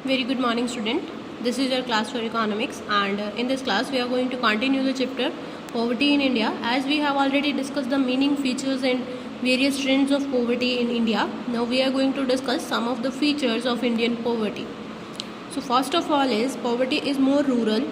Very good morning, student. This is your class for economics, and in this class we are going to continue the chapter poverty in India. As we have already discussed the meaning, features and various trends of poverty in India, now we are going to discuss some of the features of Indian poverty. So first of all is poverty is more rural,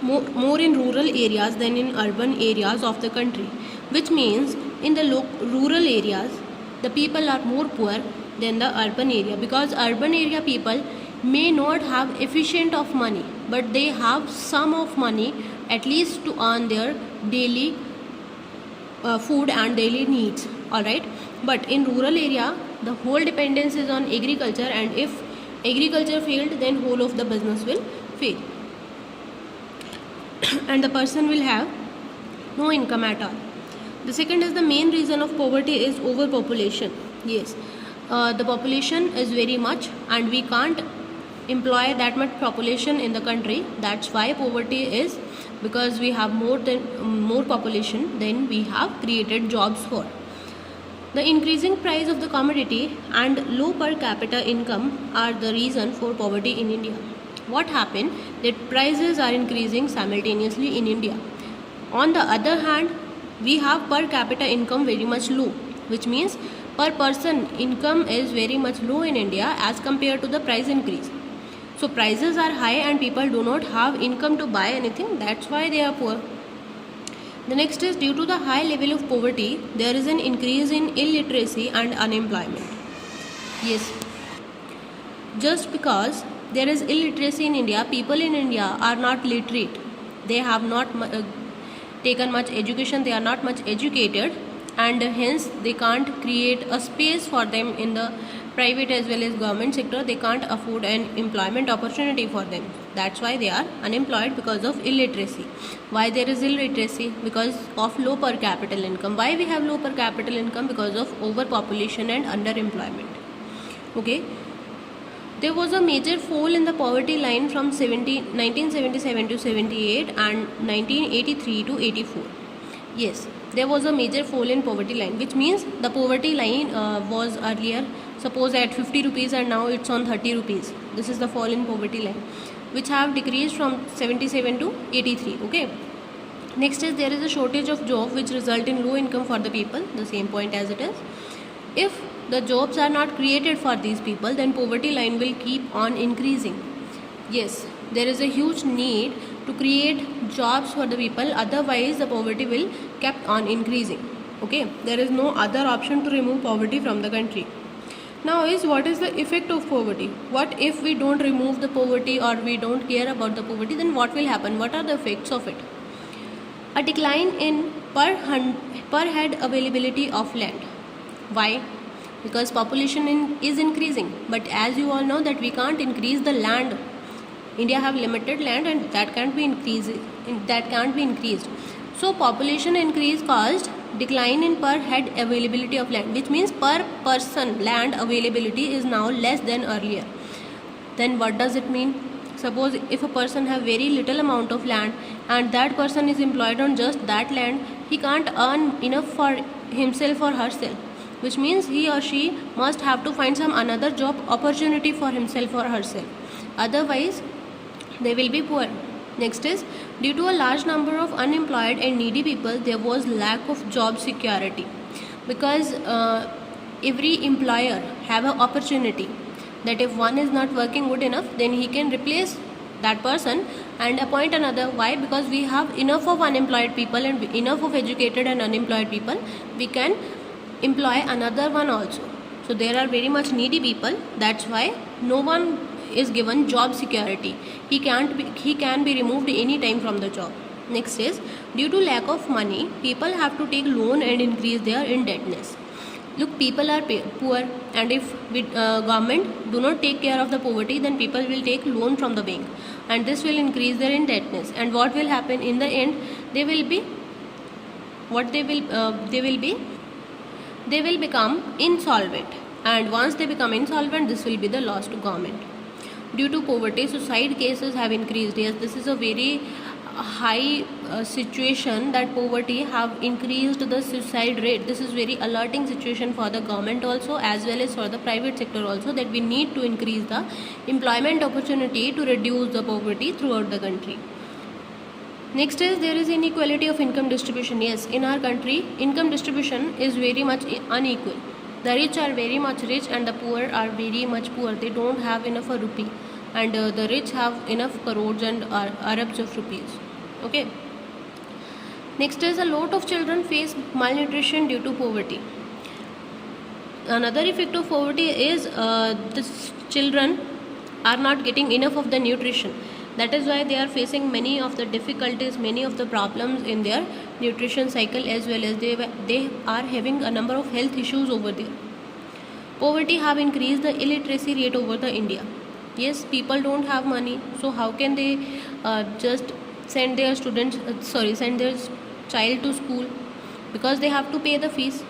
more in rural areas than in urban areas of the country, which means in the rural areas the people are more poor than the urban area, because urban area people may not have efficient of money, but they have some of money at least to earn their daily food and daily needs. All right, but in rural area the whole dependence is on agriculture, and if agriculture failed then whole of the business will fail and the person will have no income at all. The second is the main reason of poverty is overpopulation. Yes, the population is very much and we can't employ that much population in the country. That's why poverty is, because we have more population than we have created jobs for. The increasing price of the commodity and low per capita income are the reason for poverty in India. What happened that prices are increasing simultaneously in India. On the other hand, we have per capita income very much low, which means per person income is very much low in India as compared to the price increase. So prices are high and people do not have income to buy anything. That's why they are poor. The next is, due to the high level of poverty, there is an increase in illiteracy and unemployment. Yes, just because there is illiteracy in India, people in India are not literate. They have not taken much education, they are not much educated, and hence they can't create a space for them in the private as well as government sector. They can't afford an employment opportunity for them. That's why they are unemployed, because of illiteracy. Why there is illiteracy? Because of low per capita income. Why we have low per capita income? Because of overpopulation and underemployment. Okay, there was a major fall in the poverty line from 1977 to 78 and 1983 to 84. Yes, there was a major fall in poverty line, which means the poverty line was earlier suppose at 50 rupees and now it's on 30 rupees. This is the fall in poverty line, which have decreased from 77 to 83. Okay, next is, there is a shortage of job which result in low income for the people. The same point as it is. If the jobs are not created for these people, then poverty line will keep on increasing. Yes, there is a huge need to create jobs for the people, otherwise the poverty will keep on increasing. Okay, there is no other option to remove poverty from the country. Now is, what is the effect of poverty? What if we don't remove the poverty or we don't care about the poverty, then what will happen? What are the effects of it? A decline in per head availability of land. Why? Because population is increasing, but as you all know that we can't increase the land. India have limited land and that can't be increased. So population increase caused decline in per head availability of land, which means per person land availability is now less than earlier. Then what does it mean? Suppose if a person have very little amount of land and that person is employed on just that land, he can't earn enough for himself or herself, which means he or she must have to find some another job opportunity for himself or herself. Otherwise, they will be poor. Next is, due to a large number of unemployed and needy people, there was lack of job security, because every employer have an opportunity that if one is not working good enough, then he can replace that person and appoint another. Why? Because we have enough of unemployed people and enough of educated and unemployed people. We can employ another one also. So there are very much needy people. That's why no one is given job security. He can be removed any time from the job. Next is, due to lack of money, people have to take loan and increase their indebtedness. Look, people are poor, and if government do not take care of the poverty, then people will take loan from the bank, and this will increase their indebtedness. And what will happen in the end? They will become insolvent, and once they become insolvent, this will be the loss to government. Due to poverty, suicide cases have increased. Yes, this is a very high situation that poverty have increased the suicide rate. This is very alerting situation for the government also, as well as for the private sector also, that we need to increase the employment opportunity to reduce the poverty throughout the country. Next is there is inequality of income distribution. Yes, in our country income distribution is very much unequal. The rich are very much rich and the poor are very much poor. They don't have enough a rupee, and the rich have enough crores and arabs of rupees. Okay. Next is a lot of children face malnutrition due to poverty. Another effect of poverty is the children are not getting enough of the nutrition. That is why they are facing many of the difficulties, many of the problems in their nutrition cycle, as well as they are having a number of health issues over there. Poverty have increased the illiteracy rate over the India. Yes, people don't have money, so how can they just send their send their child to school? Because they have to pay the fees.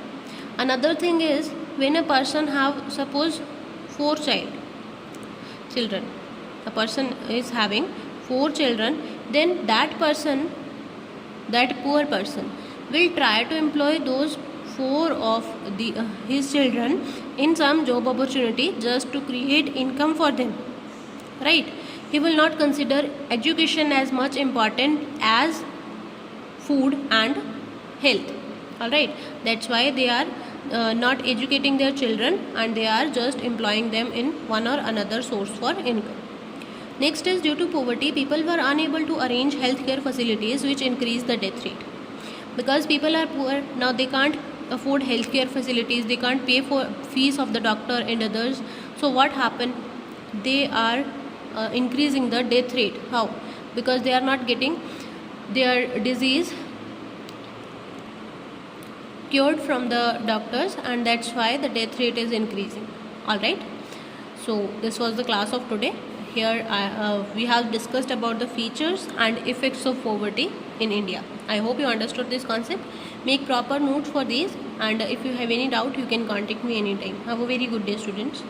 Another thing is, when a person have, suppose, 4 children, a person is having 4 children, then that poor person will try to employ those 4 of his children in some job opportunity just to create income for them, right? He will not consider education as much important as food and health. All right, that's why they are not educating their children, and they are just employing them in one or another source for income. Next is, due to poverty, people were unable to arrange healthcare facilities, which increase the death rate. Because people are poor, now they can't afford healthcare facilities, they can't pay for fees of the doctor and others. So what happened? They are increasing the death rate. How? Because they are not getting their disease cured from the doctors, and that's why the death rate is increasing. All right, so this was the class of today. Here we have discussed about the features and effects of poverty in India. I hope you understood this concept. Make proper notes for these, and if you have any doubt, you can contact me anytime. Have a very good day, students.